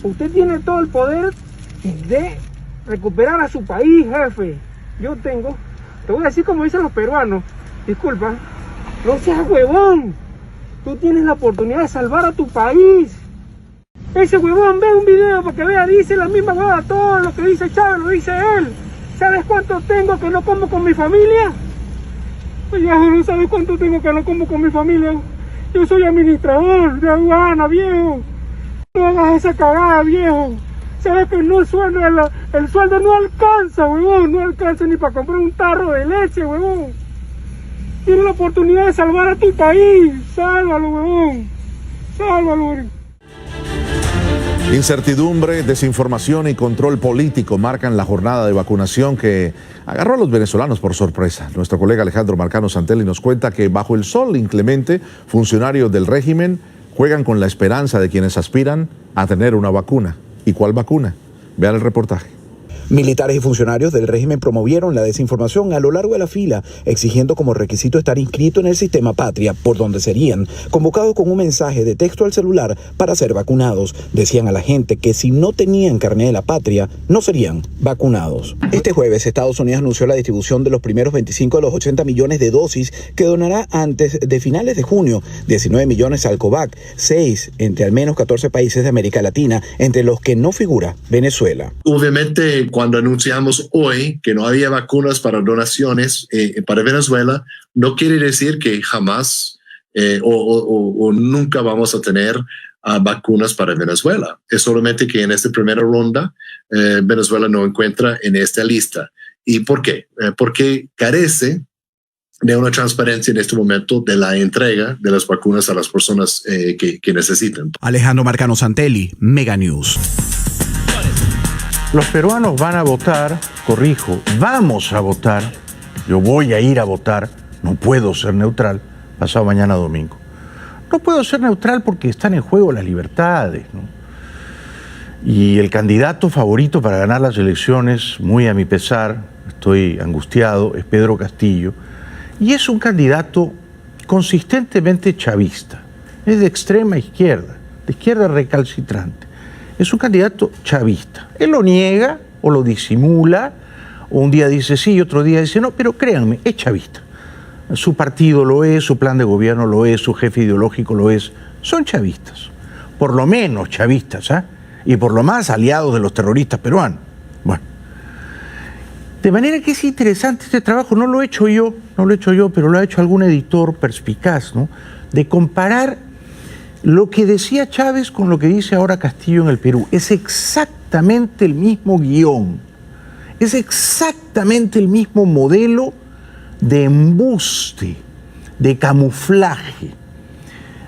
Usted tiene todo el poder de recuperar a su país, jefe. Te voy a decir como dicen los peruanos, disculpa, no seas huevón. Tú tienes la oportunidad de salvar a tu país. Ese huevón ve un video para que vea, dice la misma huevada, todo lo que dice Chávez lo dice él. ¿Sabes cuánto tengo que no como con mi familia? Pues ya no sabes cuánto tengo que no como con mi familia. Yo soy administrador de aduana, viejo. No hagas esa cagada, viejo. Sabes que no sueldo, el sueldo no alcanza, huevón. No alcanza ni para comprar un tarro de leche, huevón. Tienes la oportunidad de salvar a tu país. Sálvalo, huevón. Sálvalo, huevón. Incertidumbre, desinformación y control político marcan la jornada de vacunación que agarró a los venezolanos por sorpresa. Nuestro colega Alejandro Marcano Santelli nos cuenta que bajo el sol inclemente, funcionarios del régimen juegan con la esperanza de quienes aspiran a tener una vacuna. ¿Y cuál vacuna? Vean el reportaje. Militares y funcionarios del régimen promovieron la desinformación a lo largo de la fila, exigiendo como requisito estar inscrito en el sistema Patria, por donde serían convocados con un mensaje de texto al celular para ser vacunados. Decían a la gente que si no tenían carnet de la Patria, no serían vacunados. Este jueves, Estados Unidos anunció la distribución de los primeros 25 de los 80 millones de dosis que donará antes de finales de junio, 19 millones al COVAX, 6 entre al menos 14 países de América Latina, entre los que no figura Venezuela. Obviamente, cuando anunciamos hoy que no había vacunas para donaciones para Venezuela, no quiere decir que jamás o nunca vamos a tener vacunas para Venezuela. Es solamente que en esta primera ronda Venezuela no encuentra en esta lista. ¿Y por qué? Porque carece de una transparencia en este momento de la entrega de las vacunas a las personas que necesitan. Alejandro Marcano Santelli, Mega News. Los peruanos van a votar, vamos a votar, yo voy a ir a votar, no puedo ser neutral, pasado mañana domingo. No puedo ser neutral porque están en juego las libertades, ¿no? Y el candidato favorito para ganar las elecciones, muy a mi pesar, estoy angustiado, es Pedro Castillo, y es un candidato consistentemente chavista, es de extrema izquierda, de izquierda recalcitrante. Es un candidato chavista. Él lo niega o lo disimula, o un día dice sí y otro día dice no, pero créanme, es chavista. Su partido lo es, su plan de gobierno lo es, su jefe ideológico lo es. Son chavistas, por lo menos chavistas, ¿eh? Y por lo más aliados de los terroristas peruanos. Bueno, de manera que es interesante este trabajo, no lo he hecho yo, pero lo ha hecho algún editor perspicaz, ¿no? De comparar lo que decía Chávez con lo que dice ahora Castillo en el Perú. Es exactamente el mismo guión, es exactamente el mismo modelo de embuste, de camuflaje,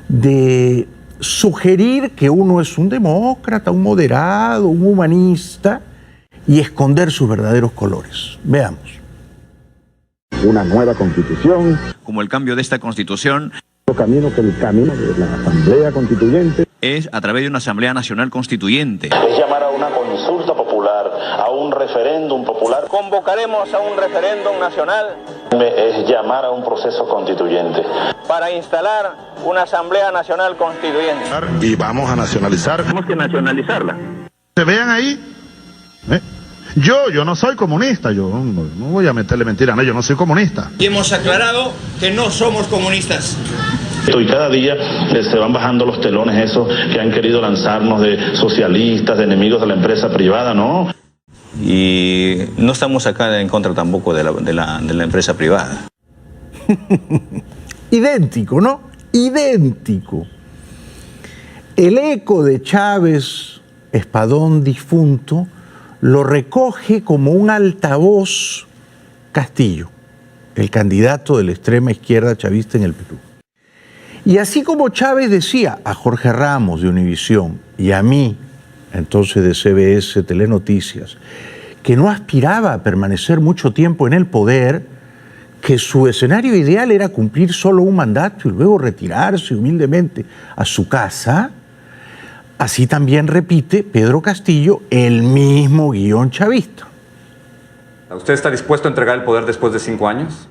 de sugerir que uno es un demócrata, un moderado, un humanista y esconder sus verdaderos colores. Veamos. Una nueva constitución. Como el cambio de esta constitución. Camino que el camino de la Asamblea Constituyente es a través de una Asamblea Nacional Constituyente. Es llamar a una consulta popular, a un referéndum popular. Convocaremos a un referéndum nacional. Es llamar a un proceso constituyente. Para instalar una Asamblea Nacional Constituyente. Y vamos a nacionalizar. Tenemos que nacionalizarla. ¿Se vean ahí? Yo no soy comunista, yo no voy a meterle mentira, no, yo no soy comunista. Y hemos aclarado que no somos comunistas. Y cada día se van bajando los telones esos que han querido lanzarnos de socialistas, de enemigos de la empresa privada, ¿no? Y no estamos acá en contra tampoco de la empresa privada. Idéntico, ¿no? Idéntico. El eco de Chávez, Espadón difunto, lo recoge como un altavoz Castillo, el candidato de la extrema izquierda chavista en el Perú. Y así como Chávez decía a Jorge Ramos de Univisión y a mí, entonces de CBS Telenoticias, que no aspiraba a permanecer mucho tiempo en el poder, que su escenario ideal era cumplir solo un mandato y luego retirarse humildemente a su casa, así también repite Pedro Castillo el mismo guión chavista. ¿Usted está dispuesto a entregar el poder después de 5 años?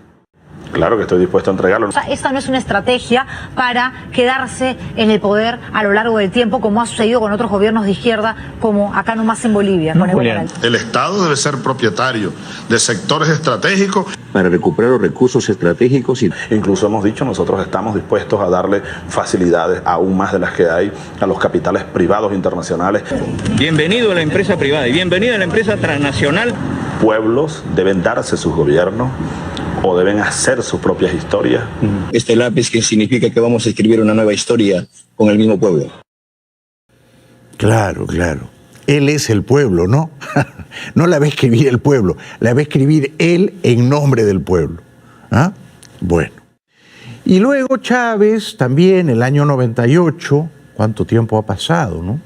Claro que estoy dispuesto a entregarlo. O sea, esta no es una estrategia para quedarse en el poder a lo largo del tiempo, como ha sucedido con otros gobiernos de izquierda, como acá nomás en Bolivia. Con El Estado debe ser propietario de sectores estratégicos. Para recuperar los recursos estratégicos. Incluso hemos dicho, nosotros estamos dispuestos a darle facilidades aún más de las que hay a los capitales privados internacionales. Bienvenido a la empresa privada y bienvenido a la empresa transnacional. Pueblos deben darse sus gobiernos o deben hacer sus propias historias. Este lápiz que significa que vamos a escribir una nueva historia con el mismo pueblo. Claro, claro. Él es el pueblo, ¿no? No la va a escribir el pueblo, la va a escribir él en nombre del pueblo. ¿Ah? Bueno. Y luego Chávez, también el año 98, ¿cuánto tiempo ha pasado, no?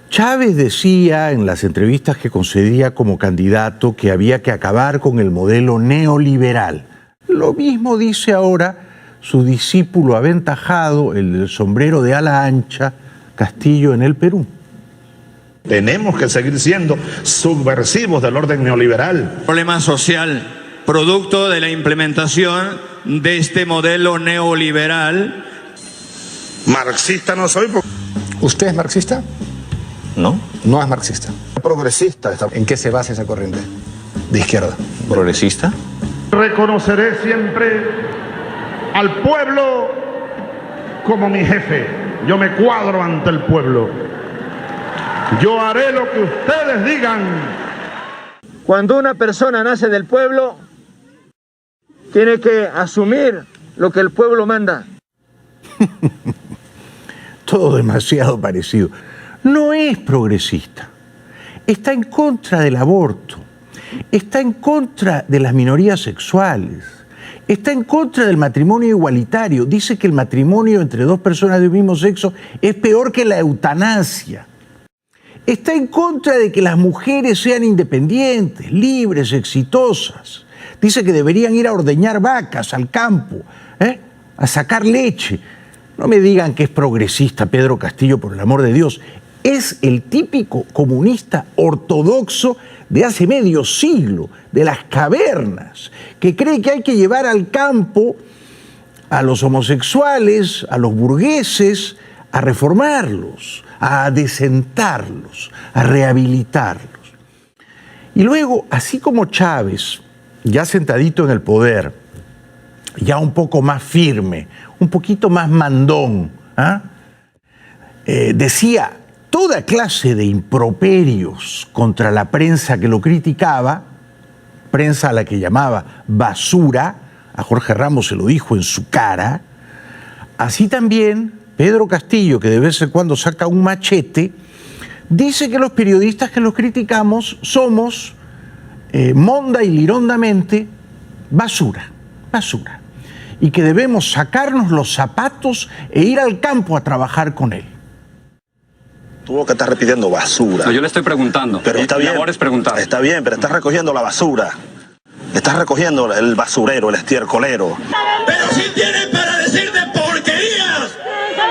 Chávez decía en las entrevistas que concedía como candidato que había que acabar con el modelo neoliberal. Lo mismo dice ahora su discípulo aventajado, el del sombrero de ala ancha, Castillo, en el Perú. Tenemos que seguir siendo subversivos del orden neoliberal. Problema social, producto de la implementación de este modelo neoliberal. Marxista no soy. ¿Usted es marxista? ¿No? No es marxista. Progresista. ¿En qué se basa esa corriente de izquierda? ¿Progresista? Reconoceré siempre al pueblo como mi jefe. Yo me cuadro ante el pueblo. Yo haré lo que ustedes digan. Cuando una persona nace del pueblo, tiene que asumir lo que el pueblo manda. Todo demasiado parecido. No es progresista. Está en contra del aborto. Está en contra de las minorías sexuales. Está en contra del matrimonio igualitario. Dice que el matrimonio entre dos personas del mismo sexo es peor que la eutanasia. Está en contra de que las mujeres sean independientes, libres, exitosas. Dice que deberían ir a ordeñar vacas al campo, a sacar leche. No me digan que es progresista Pedro Castillo, por el amor de Dios. Es el típico comunista ortodoxo de hace medio siglo, de las cavernas, que cree que hay que llevar al campo a los homosexuales, a los burgueses, a reformarlos, a adecentarlos, a rehabilitarlos. Y luego, así como Chávez, ya sentadito en el poder, ya un poco más firme, un poquito más mandón, decía toda clase de improperios contra la prensa que lo criticaba, prensa a la que llamaba basura, a Jorge Ramos se lo dijo en su cara. Así también Pedro Castillo, que de vez en cuando saca un machete, dice que los periodistas que los criticamos somos monda y lirondamente basura, basura, y que debemos sacarnos los zapatos e ir al campo a trabajar con él. Tú lo que estás repitiendo basura. No, yo le estoy preguntando. Pero está bien. Es preguntar. Está bien, pero estás recogiendo la basura. Estás recogiendo el basurero, el estiercolero. Pero si tienen para decirte porquerías,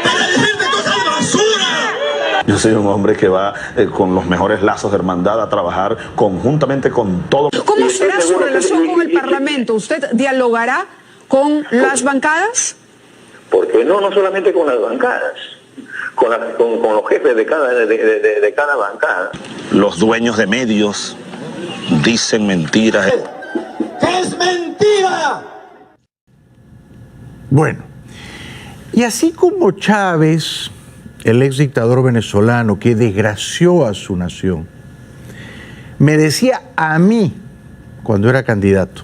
para decirte cosas basura. Yo soy un hombre que va con los mejores lazos de hermandad a trabajar conjuntamente con todo. ¿Cómo será su relación con el Parlamento? ¿Usted dialogará con las bancadas? Porque no solamente con las bancadas. Con los jefes de cada bancada. Los dueños de medios dicen mentiras. ¡Es mentira! Bueno, y así como Chávez, el ex dictador venezolano que desgració a su nación, me decía a mí, cuando era candidato,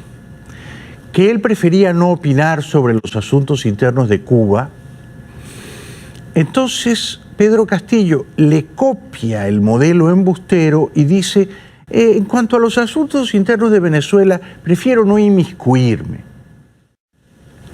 que él prefería no opinar sobre los asuntos internos de Cuba. Entonces, Pedro Castillo le copia el modelo embustero y dice, en cuanto a los asuntos internos de Venezuela, prefiero no inmiscuirme.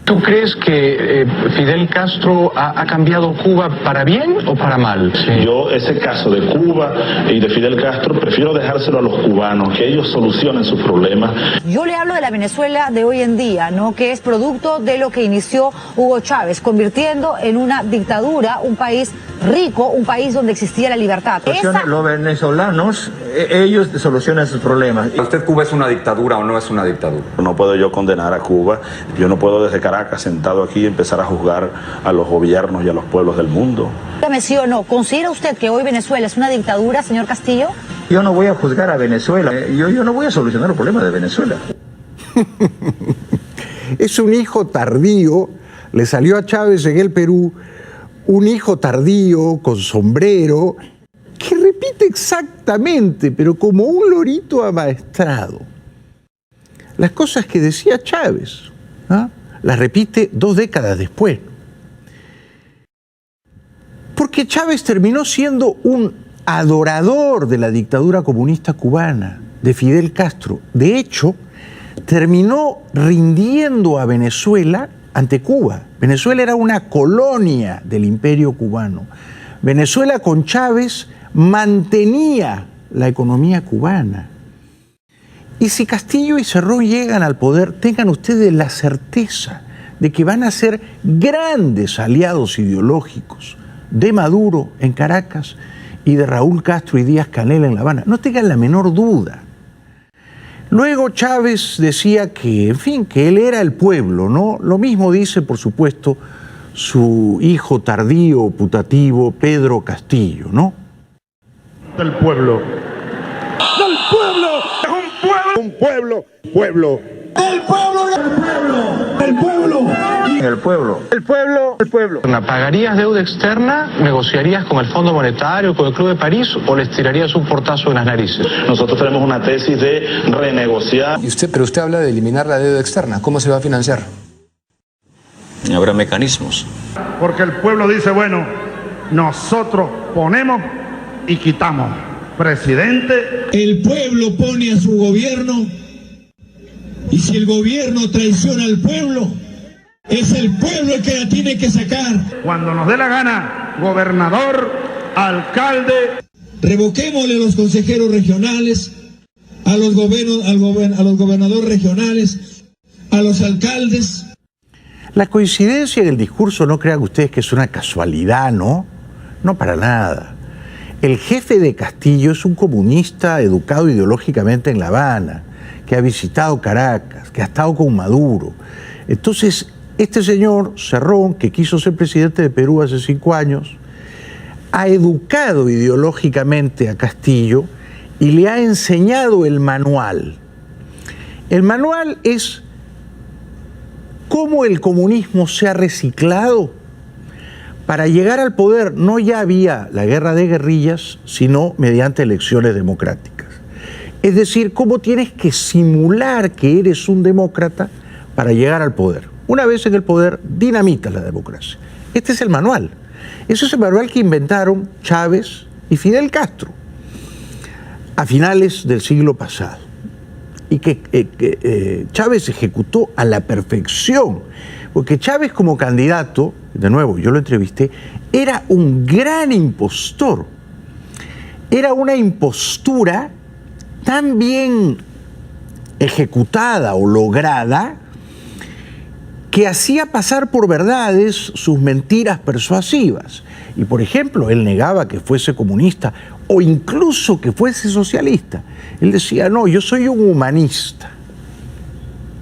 ¿Tú crees que Fidel Castro ha cambiado Cuba para bien o para mal? Sí. Yo ese caso de Cuba y de Fidel Castro prefiero dejárselo a los cubanos, que ellos solucionen sus problemas. Yo le hablo de la Venezuela de hoy en día, ¿no? Que es producto de lo que inició Hugo Chávez, convirtiendo en una dictadura un país rico, un país donde existía la libertad. Los venezolanos, ellos solucionan sus problemas. ¿Para usted Cuba es una dictadura o no es una dictadura? No puedo yo condenar a Cuba. Yo no puedo desde Caracas, sentado aquí, empezar a juzgar a los gobiernos y a los pueblos del mundo. Dígame sí o no, ¿considera usted que hoy Venezuela es una dictadura, señor Castillo? Yo no voy a juzgar a Venezuela. Yo no voy a solucionar los problemas de Venezuela. Es un hijo tardío, le salió a Chávez en el Perú, un hijo tardío con sombrero, que repite exactamente, pero como un lorito amaestrado, las cosas que decía Chávez, ¿ah? Las repite 2 décadas después. Porque Chávez terminó siendo un adorador de la dictadura comunista cubana, de Fidel Castro. De hecho, terminó rindiendo a Venezuela ante Cuba. Venezuela era una colonia del imperio cubano. Venezuela con Chávez mantenía la economía cubana. Y si Castillo y Cerrón llegan al poder, tengan ustedes la certeza de que van a ser grandes aliados ideológicos de Maduro en Caracas y de Raúl Castro y Díaz-Canel en La Habana. No tengan la menor duda. Luego Chávez decía que, en fin, que él era el pueblo, ¿no? Lo mismo dice, por supuesto, su hijo tardío, putativo, Pedro Castillo, ¿no? Del pueblo. ¡Del pueblo! ¡Es un pueblo! ¡Un pueblo! ¡Pueblo! ¡El pueblo! ¡El pueblo! ¡El pueblo! El pueblo. El pueblo. El pueblo. ¿Pagarías deuda externa? ¿Negociarías con el Fondo Monetario, con el Club de París o les tirarías un portazo en las narices? Nosotros tenemos una tesis de renegociar. Pero usted habla de eliminar la deuda externa. ¿Cómo se va a financiar? Habrá mecanismos. Porque el pueblo dice, bueno, nosotros ponemos y quitamos. Presidente. El pueblo pone a su gobierno y si el gobierno traiciona al pueblo, es el pueblo el que la tiene que sacar. Cuando nos dé la gana, gobernador, alcalde. Revoquémosle a los consejeros regionales, a los gobernadores regionales, a los alcaldes. La coincidencia en el discurso, no crean ustedes que es una casualidad, ¿no? No para nada. El jefe de Castillo es un comunista educado ideológicamente en La Habana, que ha visitado Caracas, que ha estado con Maduro. Entonces, este señor, Cerrón, que quiso ser presidente de Perú hace 5 años, ha educado ideológicamente a Castillo y le ha enseñado el manual. El manual es cómo el comunismo se ha reciclado para llegar al poder. No ya había la guerra de guerrillas, sino mediante elecciones democráticas. Es decir, cómo tienes que simular que eres un demócrata para llegar al poder. Una vez en el poder, dinamitas la democracia. Este es el manual. Ese es el manual que inventaron Chávez y Fidel a finales del siglo pasado. Y que Chávez ejecutó a la perfección. Porque Chávez como candidato, de nuevo, yo lo entrevisté, era un gran impostor. Era una impostura tan bien ejecutada o lograda que hacía pasar por verdades sus mentiras persuasivas. Y por ejemplo, él negaba que fuese comunista o incluso que fuese socialista. Él decía, no, yo soy un humanista.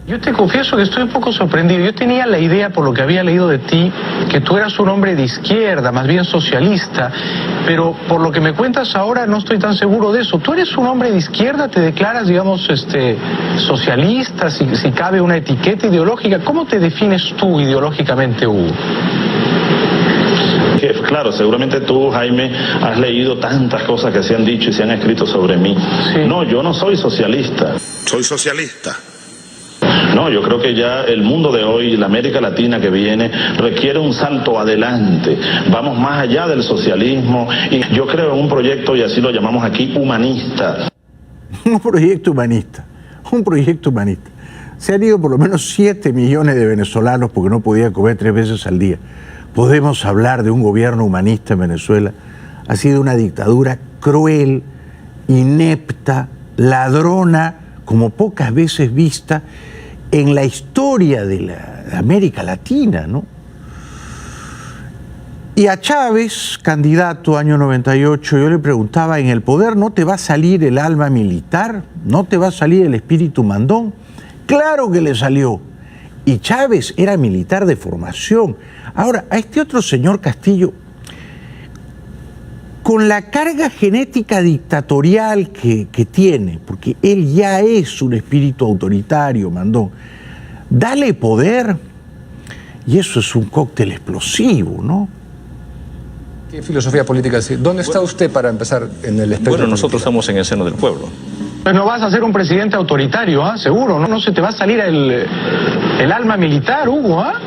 Yo te confieso que estoy un poco sorprendido. Yo tenía la idea, por lo que había leído de ti, que tú eras un hombre de izquierda, más bien socialista, pero por lo que me cuentas ahora no estoy tan seguro de eso. ¿Tú eres un hombre de izquierda? ¿Te declaras, digamos, socialista, si cabe una etiqueta ideológica? ¿Cómo te defines tú ideológicamente, Hugo? Claro, seguramente tú, Jaime, has leído tantas cosas que se han dicho y se han escrito sobre mí. Sí. No, yo no soy socialista. Soy socialista. No, yo creo que ya el mundo de hoy, la América Latina que viene, requiere un salto adelante. Vamos más allá del socialismo y yo creo en un proyecto, y así lo llamamos aquí, humanista. Un proyecto humanista, un proyecto humanista. Se han ido por lo menos 7 millones de venezolanos porque no podían comer 3 veces al día. Podemos hablar de un gobierno humanista en Venezuela. Ha sido una dictadura cruel, inepta, ladrona, como pocas veces vista en la historia de la América Latina, ¿no? Y a Chávez, candidato año 98, yo le preguntaba, ¿en el poder no te va a salir el alma militar? ¿No te va a salir el espíritu mandón? Claro que le salió. Y Chávez era militar de formación. Ahora, a este otro señor Castillo, con la carga genética dictatorial que tiene, porque él ya es un espíritu autoritario, mandón, dale poder, y eso es un cóctel explosivo, ¿no? ¿Qué filosofía política es? ¿Dónde está usted para empezar en el espectro? Bueno, nosotros estamos en el seno del pueblo. Pues no vas a ser un presidente autoritario, ¿ah? Seguro, ¿no? No se te va a salir el alma militar, Hugo, ¿ah?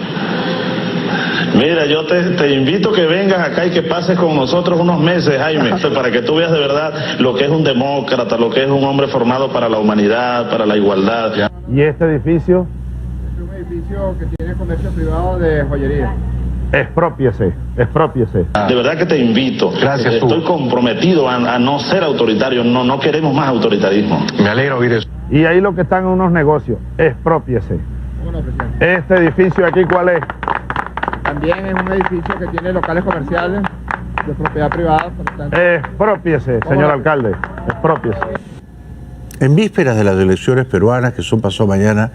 Mira, yo te invito que vengas acá y que pases con nosotros unos meses, Jaime, para que tú veas de verdad lo que es un demócrata, lo que es un hombre formado para la humanidad, para la igualdad. ¿Y este edificio? Es un edificio que tiene comercio privado de joyería. Exprópiese. De verdad que te invito. Gracias, Estoy comprometido a no ser autoritario, no queremos más autoritarismo. Me alegra oír eso. Y ahí lo que están en unos negocios, exprópiese. Bueno, presidente. Este edificio aquí, ¿cuál es? También es un edificio que tiene locales comerciales de propiedad privada. Por tanto. Exprópiese, señor alcalde. Exprópiese. En vísperas de las elecciones peruanas, que son pasado mañana,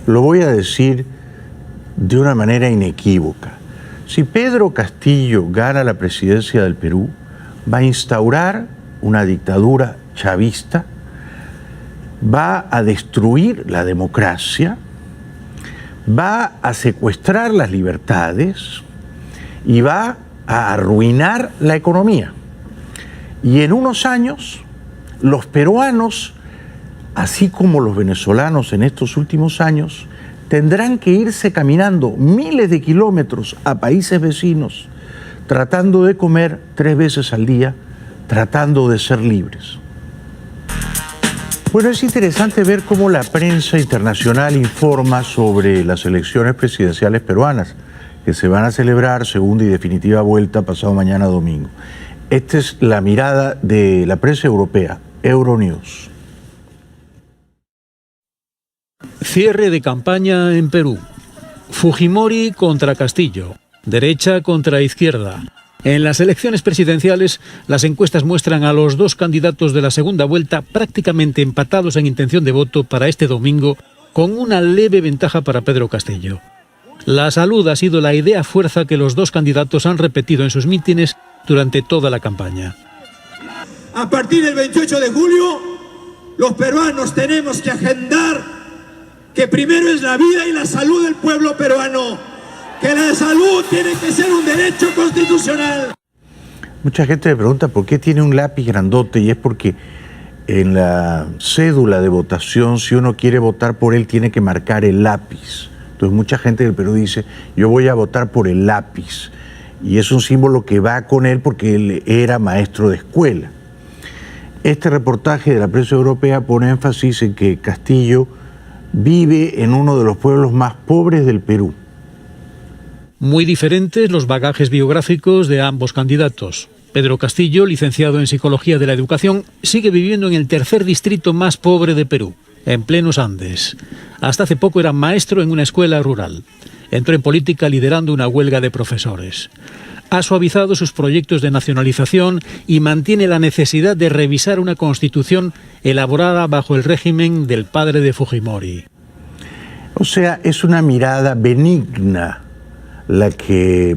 lo voy a decir de una manera inequívoca. Si Pedro Castillo gana la presidencia del Perú, va a instaurar una dictadura chavista, va a destruir la democracia, va a secuestrar las libertades y va a arruinar la economía. Y en unos años, los peruanos, así como los venezolanos en estos últimos años, tendrán que irse caminando miles de kilómetros a países vecinos, tratando de comer 3 veces al día, tratando de ser libres. Bueno, es interesante ver cómo la prensa internacional informa sobre las elecciones presidenciales peruanas, que se van a celebrar segunda y definitiva vuelta pasado mañana domingo. Esta es la mirada de la prensa europea, Euronews. Cierre de campaña en Perú. Fujimori contra Castillo. Derecha contra izquierda. En las elecciones presidenciales, las encuestas muestran a los dos candidatos de la segunda vuelta prácticamente empatados en intención de voto para este domingo, con una leve ventaja para Pedro Castillo. La salud ha sido la idea fuerza que los dos candidatos han repetido en sus mítines durante toda la campaña. A partir del 28 de julio, los peruanos tenemos que agendar que primero es la vida y la salud del pueblo peruano, que la salud tiene que ser un derecho constitucional. Mucha gente me pregunta por qué tiene un lápiz grandote, y es porque en la cédula de votación, si uno quiere votar por él, tiene que marcar el lápiz. Entonces mucha gente del Perú dice, yo voy a votar por el lápiz, y es un símbolo que va con él porque él era maestro de escuela. Este reportaje de la prensa europea pone énfasis en que Castillo vive en uno de los pueblos más pobres del Perú. Muy diferentes los bagajes biográficos de ambos candidatos. Pedro Castillo, licenciado en Psicología de la Educación, sigue viviendo en el tercer distrito más pobre de Perú, en plenos Andes. Hasta hace poco era maestro en una escuela rural. Entró en política liderando una huelga de profesores. Ha suavizado sus proyectos de nacionalización y mantiene la necesidad de revisar una constitución elaborada bajo el régimen del padre de Fujimori. O sea, es una mirada benigna la que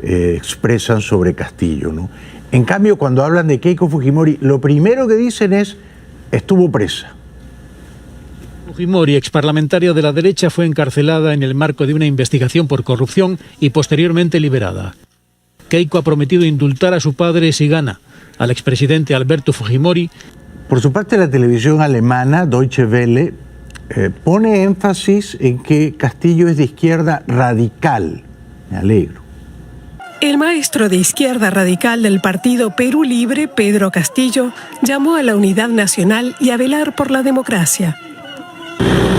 expresan sobre Castillo, ¿no? En cambio, cuando hablan de Keiko Fujimori, lo primero que dicen es, estuvo presa. Fujimori, exparlamentaria de la derecha, fue encarcelada en el marco de una investigación por corrupción y posteriormente liberada. Keiko ha prometido indultar a su padre si gana, al expresidente Alberto Fujimori. Por su parte, la televisión alemana, Deutsche Welle, pone énfasis en que Castillo es de izquierda radical. Me alegro. El maestro de izquierda radical del partido Perú Libre, Pedro Castillo, llamó a la unidad nacional y a velar por la democracia.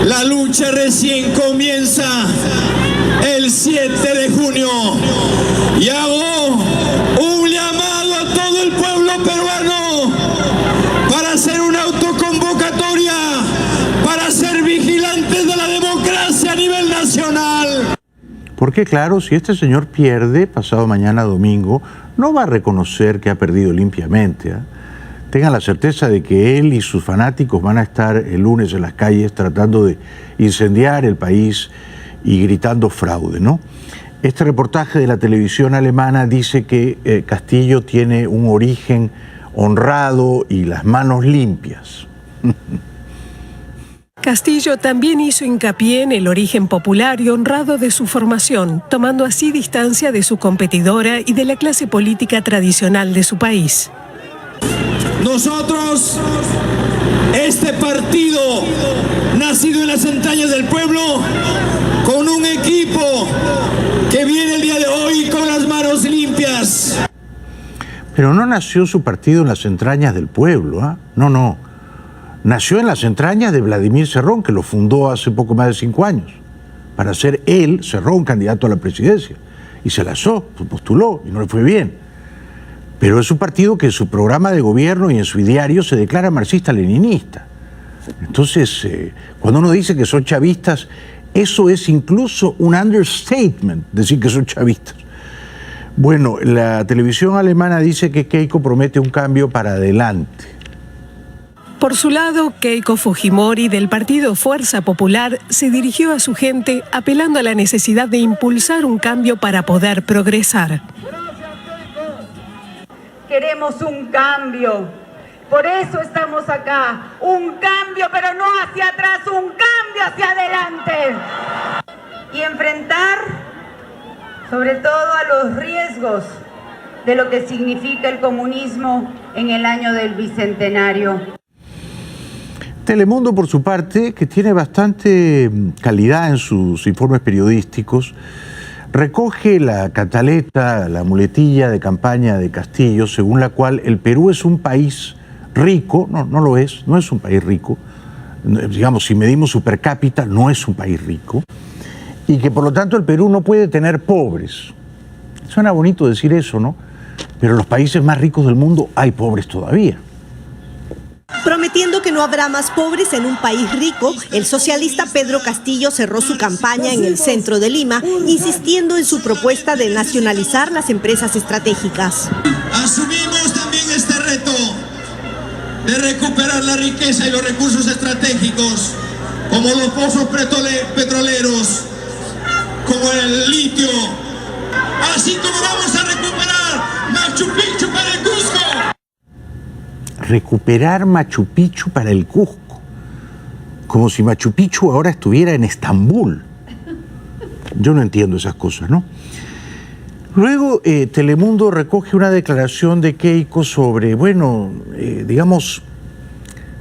La lucha recién comienza el 7 de junio y hago un llamado a todo el pueblo peruano para hacer una autoconvocatoria, para ser vigilantes de la democracia a nivel nacional. Porque claro, si este señor pierde pasado mañana domingo, no va a reconocer que ha perdido limpiamente, ¿eh? Tengan la certeza de que él y sus fanáticos van a estar el lunes en las calles tratando de incendiar el país y gritando fraude, ¿no? Este reportaje de la televisión alemana dice que Castillo tiene un origen honrado y las manos limpias. Castillo también hizo hincapié en el origen popular y honrado de su formación, tomando así distancia de su competidora y de la clase política tradicional de su país. Nosotros, este partido, nacido en las entrañas del pueblo, con un equipo que viene el día de hoy con las manos limpias. Pero no nació su partido en las entrañas del pueblo, ¿eh? No. Nació en las entrañas de Vladimir Cerrón, que lo fundó hace poco más de 5 años, para ser él, Cerrón, candidato a la presidencia. Y se lanzó, postuló, y no le fue bien. Pero es un partido que en su programa de gobierno y en su ideario se declara marxista-leninista. Entonces, cuando uno dice que son chavistas, eso es incluso un understatement, decir que son chavistas. Bueno, la televisión alemana dice que Keiko promete un cambio para adelante. Por su lado, Keiko Fujimori del partido Fuerza Popular se dirigió a su gente apelando a la necesidad de impulsar un cambio para poder progresar. Queremos un cambio, por eso estamos acá, un cambio pero no hacia atrás, un cambio hacia adelante y enfrentar sobre todo a los riesgos de lo que significa el comunismo en el año del bicentenario. Telemundo, por su parte, que tiene bastante calidad en sus informes periodísticos, recoge la cantaleta, la muletilla de campaña de Castillo, según la cual el Perú es un país rico, no lo es, no es un país rico, digamos, si medimos su per cápita, no es un país rico, y que por lo tanto el Perú no puede tener pobres. Suena bonito decir eso, ¿no? Pero en los países más ricos del mundo hay pobres todavía. Prometiendo que no habrá más pobres en un país rico, el socialista Pedro Castillo cerró su campaña en el centro de Lima, insistiendo en su propuesta de nacionalizar las empresas estratégicas. Asumimos también este reto de recuperar la riqueza y los recursos estratégicos, como los pozos petroleros, como el litio, así como vamos a recuperar Machu Picchu para el Cusco. Recuperar Machu Picchu para el Cusco, como si Machu Picchu ahora estuviera en Estambul. Yo no entiendo esas cosas, ¿no? Luego Telemundo recoge una declaración de Keiko sobre, digamos,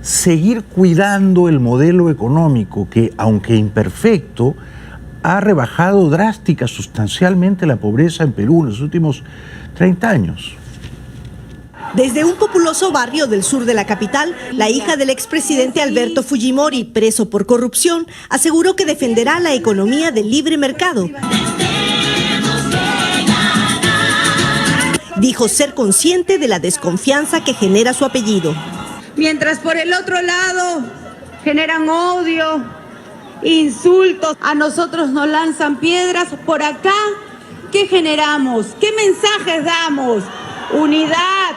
seguir cuidando el modelo económico que, aunque imperfecto, ha rebajado drástica, sustancialmente la pobreza en Perú en los últimos 30 años. Desde un populoso barrio del sur de la capital, la hija del expresidente Alberto Fujimori, preso por corrupción, aseguró que defenderá la economía del libre mercado. Dijo ser consciente de la desconfianza que genera su apellido. Mientras por el otro lado generan odio, insultos, a nosotros nos lanzan piedras, por acá, ¿qué generamos? ¿Qué mensajes damos? Unidad,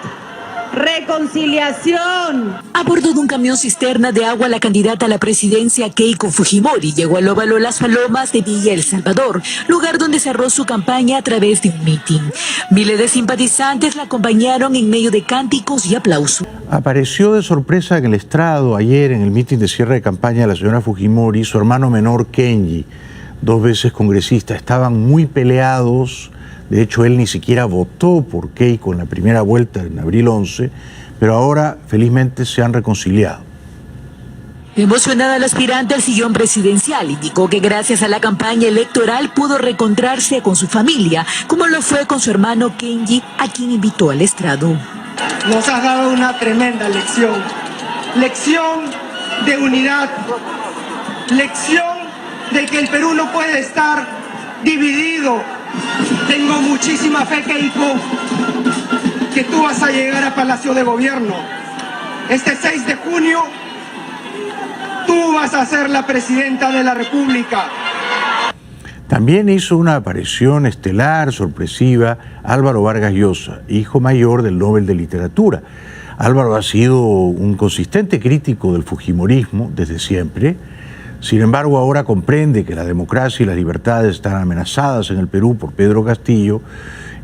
reconciliación. A bordo de un camión cisterna de agua, la candidata a la presidencia Keiko Fujimori llegó al óvalo Las Palomas de Villa El Salvador, lugar donde cerró su campaña a través de un mitin. Miles de simpatizantes la acompañaron en medio de cánticos y aplausos. Apareció de sorpresa en el estrado ayer en el mitin de cierre de campaña de la señora Fujimori, su hermano menor Kenji, 2 veces congresista. Estaban muy peleados. De hecho, él ni siquiera votó por Keiko en la primera vuelta en abril 11, pero ahora felizmente se han reconciliado. Emocionada, la aspirante al sillón presidencial indicó que gracias a la campaña electoral pudo reencontrarse con su familia, como lo fue con su hermano Kenji, a quien invitó al estrado. Nos has dado una tremenda lección de unidad, lección de que el Perú no puede estar dividido. Tengo muchísima fe, Keiko, que tú vas a llegar a Palacio de Gobierno. Este 6 de junio, tú vas a ser la presidenta de la República. También hizo una aparición estelar, sorpresiva, Álvaro Vargas Llosa, hijo mayor del Nobel de Literatura. Álvaro ha sido un consistente crítico del fujimorismo desde siempre. Sin embargo, ahora comprende que la democracia y las libertades están amenazadas en el Perú por Pedro Castillo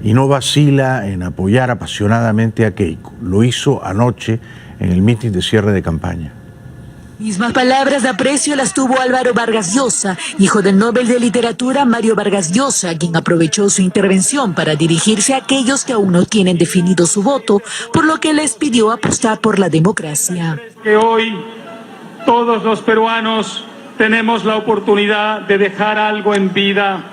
y no vacila en apoyar apasionadamente a Keiko. Lo hizo anoche en el mitin de cierre de campaña. Mismas palabras de aprecio las tuvo Álvaro Vargas Llosa, hijo del Nobel de Literatura Mario Vargas Llosa, quien aprovechó su intervención para dirigirse a aquellos que aún no tienen definido su voto, por lo que les pidió apostar por la democracia. Que hoy todos los peruanos tenemos la oportunidad de dejar algo en vida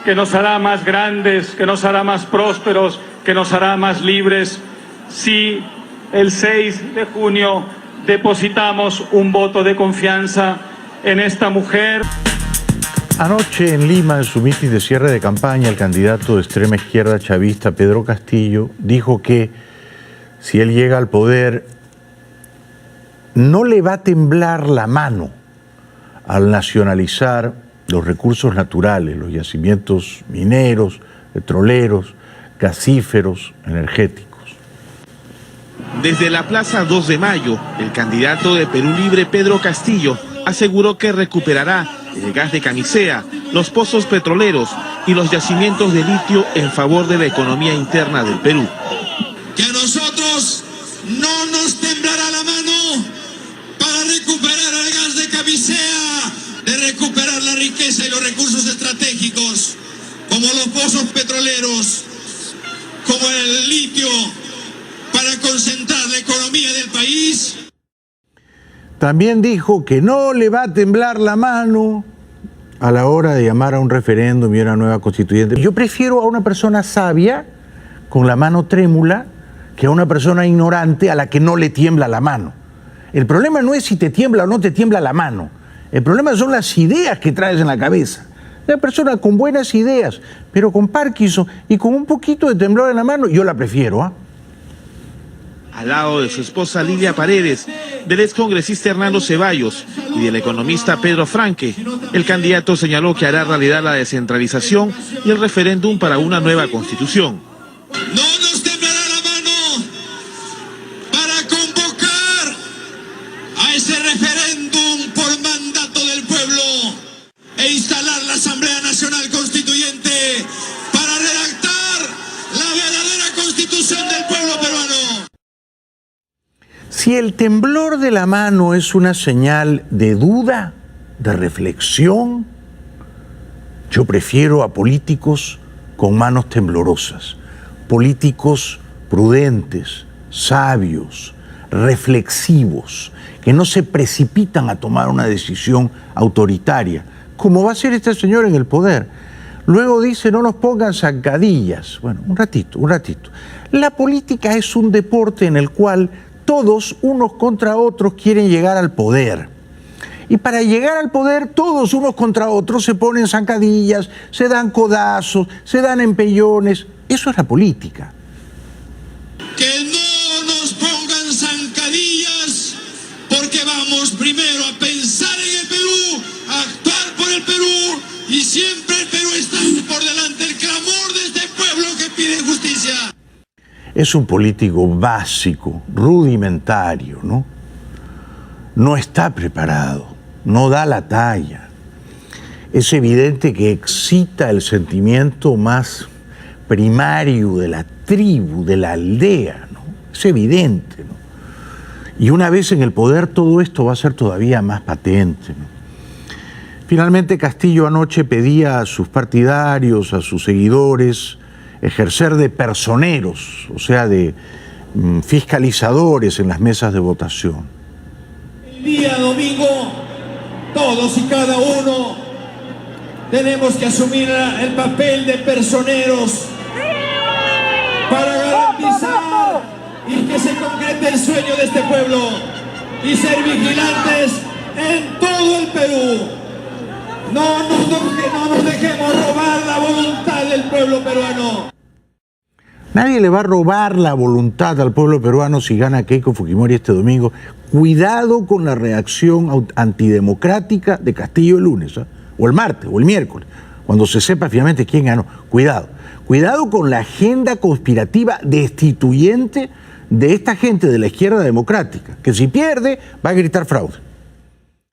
que nos hará más grandes, que nos hará más prósperos, que nos hará más libres, si el 6 de junio depositamos un voto de confianza en esta mujer. Anoche en Lima, en su mitin de cierre de campaña, el candidato de extrema izquierda chavista Pedro Castillo dijo que si él llega al poder no le va a temblar la mano al nacionalizar los recursos naturales, los yacimientos mineros, petroleros, gasíferos, energéticos. Desde la Plaza 2 de Mayo, el candidato de Perú Libre, Pedro Castillo, aseguró que recuperará el gas de camisea, los pozos petroleros y los yacimientos de litio en favor de la economía interna del Perú. Que a nosotros no nos temblará la mano para recuperar el gas de camisea, de recuperar la riqueza y los recursos estratégicos, como los pozos petroleros, como el litio, para concentrar la economía del país. También dijo que no le va a temblar la mano a la hora de llamar a un referéndum y una nueva constituyente. Yo prefiero a una persona sabia con la mano trémula que a una persona ignorante a la que no le tiembla la mano. El problema no es si te tiembla o no te tiembla la mano. El problema son las ideas que traes en la cabeza. Una persona con buenas ideas, pero con Parkinson y con un poquito de temblor en la mano, yo la prefiero, Al lado de su esposa Lilia Paredes, del excongresista Hernando Ceballos y del economista Pedro Franque, el candidato señaló que hará realidad la descentralización y el referéndum para una nueva constitución. No nos temblará la mano para convocar a ese referéndum por mandato del pueblo e instalar la Asamblea Nacional Constituyente para redactar la verdadera constitución del pueblo peruano. Si el temblor de la mano es una señal de duda, de reflexión, yo prefiero a políticos con manos temblorosas, políticos prudentes, sabios, reflexivos, que no se precipitan a tomar una decisión autoritaria, como va a ser este señor en el poder. Luego dice, no nos pongan zancadillas. Bueno, un ratito. La política es un deporte en el cual todos, unos contra otros, quieren llegar al poder. Y para llegar al poder, todos unos contra otros se ponen zancadillas, se dan codazos, se dan empellones. Eso es la política. Que no nos pongan zancadillas, porque vamos primero a pensar en el Perú, a actuar por el Perú, y siempre el Perú está por delante, el clamor de este pueblo que pide justicia. Es un político básico, rudimentario, ¿no? No está preparado, no da la talla. Es evidente que excita el sentimiento más primario de la tribu, de la aldea, ¿no? Es evidente, ¿no? Y una vez en el poder todo esto va a ser todavía más patente, ¿no? Finalmente Castillo anoche pedía a sus partidarios, a sus seguidores, ejercer de personeros, o sea, de fiscalizadores en las mesas de votación. El día domingo, todos y cada uno tenemos que asumir el papel de personeros para garantizar y que se concrete el sueño de este pueblo y ser vigilantes en todo el Perú. No nos dejemos robar la voluntad del pueblo peruano. Nadie le va a robar la voluntad al pueblo peruano si gana Keiko Fujimori este domingo. Cuidado con la reacción antidemocrática de Castillo el lunes, o el martes, o el miércoles. cuando se sepa finalmente quién ganó. Cuidado, cuidado con la agenda conspirativa destituyente de esta gente de la izquierda democrática, que si pierde va a gritar fraude.